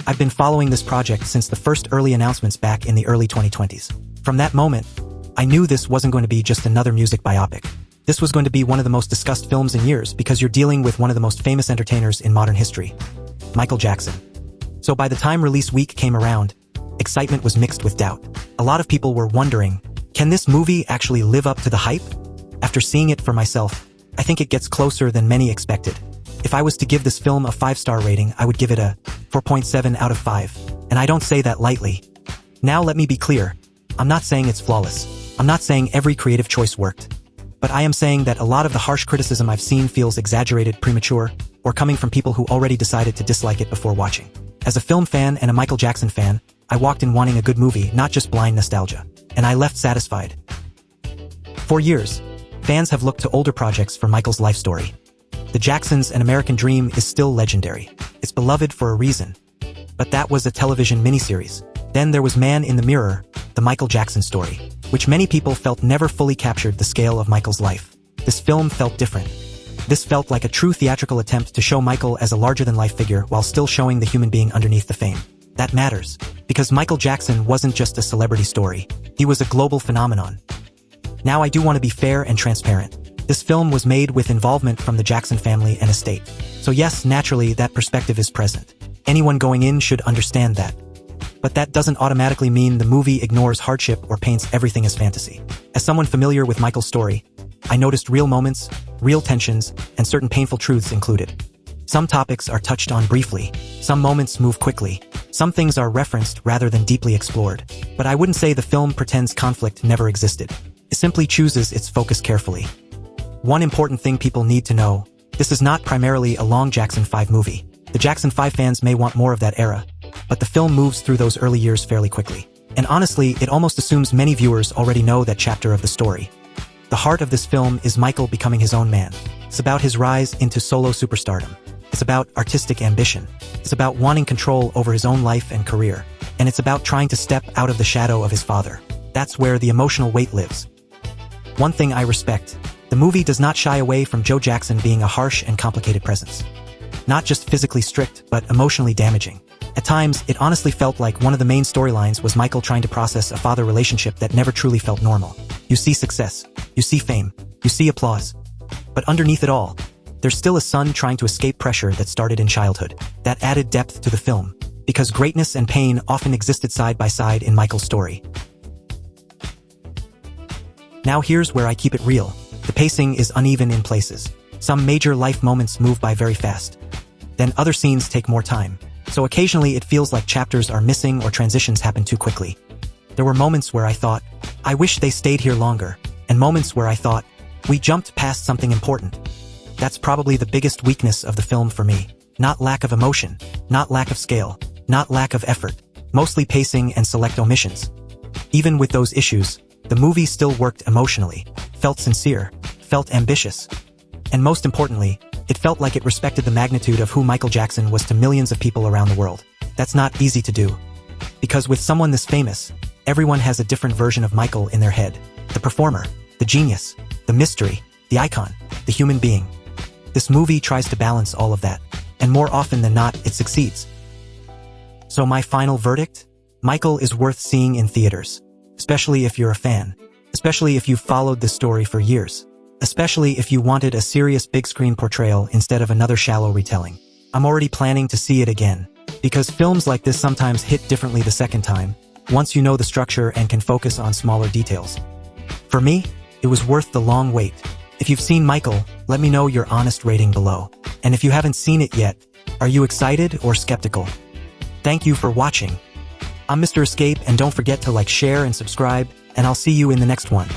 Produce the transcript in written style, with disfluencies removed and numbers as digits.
I've been following this project since the first early announcements back in the early 2020s. From that moment, I knew this wasn't going to be just another music biopic. This was going to be one of the most discussed films in years because you're dealing with one of the most famous entertainers in modern history, Michael Jackson. So by the time release week came around, excitement was mixed with doubt. A lot of people were wondering, can this movie actually live up to the hype? After seeing it for myself, I think it gets closer than many expected. If I was to give this film a 5-star rating, I would give it a 4.7 out of 5. And I don't say that lightly. Now let me be clear. I'm not saying it's flawless. I'm not saying every creative choice worked. But I am saying that a lot of the harsh criticism I've seen feels exaggerated, premature, or coming from people who already decided to dislike it before watching. As a film fan and a Michael Jackson fan, I walked in wanting a good movie, not just blind nostalgia. And I left satisfied. For years, fans have looked to older projects for Michael's life story. The Jacksons' An American Dream is still legendary. It's beloved for a reason. But that was a television miniseries. Then there was Man in the Mirror, the Michael Jackson story, which many people felt never fully captured the scale of Michael's life. This film felt different. This felt like a true theatrical attempt to show Michael as a larger-than-life figure while still showing the human being underneath the fame. That matters, because Michael Jackson wasn't just a celebrity story. He was a global phenomenon. Now I do want to be fair and transparent. This film was made with involvement from the Jackson family and estate. So yes, naturally, that perspective is present. Anyone going in should understand that. But that doesn't automatically mean the movie ignores hardship or paints everything as fantasy. As someone familiar with Michael's story, I noticed real moments, real tensions, and certain painful truths included. Some topics are touched on briefly. Some moments move quickly. Some things are referenced rather than deeply explored. But I wouldn't say the film pretends conflict never existed. It simply chooses its focus carefully. One important thing people need to know, this is not primarily a long Jackson 5 movie. The Jackson 5 fans may want more of that era, but the film moves through those early years fairly quickly. And honestly, it almost assumes many viewers already know that chapter of the story. The heart of this film is Michael becoming his own man. It's about his rise into solo superstardom. It's about artistic ambition. It's about wanting control over his own life and career. And it's about trying to step out of the shadow of his father. That's where the emotional weight lives. One thing I respect, the movie does not shy away from Joe Jackson being a harsh and complicated presence. Not just physically strict, but emotionally damaging. At times, it honestly felt like one of the main storylines was Michael trying to process a father relationship that never truly felt normal. You see success, you see fame, you see applause. But underneath it all, there's still a son trying to escape pressure that started in childhood. That added depth to the film, because greatness and pain often existed side by side in Michael's story. Now here's where I keep it real. The pacing is uneven in places. Some major life moments move by very fast. Then other scenes take more time. So occasionally it feels like chapters are missing or transitions happen too quickly. There were moments where I thought, I wish they stayed here longer, and moments where I thought, we jumped past something important. That's probably the biggest weakness of the film for me. Not lack of emotion, not lack of scale, not lack of effort, mostly pacing and select omissions. Even with those issues, the movie still worked emotionally, felt sincere, felt ambitious. And most importantly, it felt like it respected the magnitude of who Michael Jackson was to millions of people around the world. That's not easy to do. Because with someone this famous, everyone has a different version of Michael in their head. The performer, the genius, the mystery, the icon, the human being. This movie tries to balance all of that, and more often than not, it succeeds. So my final verdict? Michael is worth seeing in theaters. Especially if you're a fan. Especially if you've followed this story for years. Especially if you wanted a serious big-screen portrayal instead of another shallow retelling. I'm already planning to see it again, because films like this sometimes hit differently the second time, once you know the structure and can focus on smaller details. For me, it was worth the long wait. If you've seen Michael, let me know your honest rating below. And if you haven't seen it yet, are you excited or skeptical? Thank you for watching. I'm Mr. Escape, and don't forget to like, share, and subscribe, and I'll see you in the next one.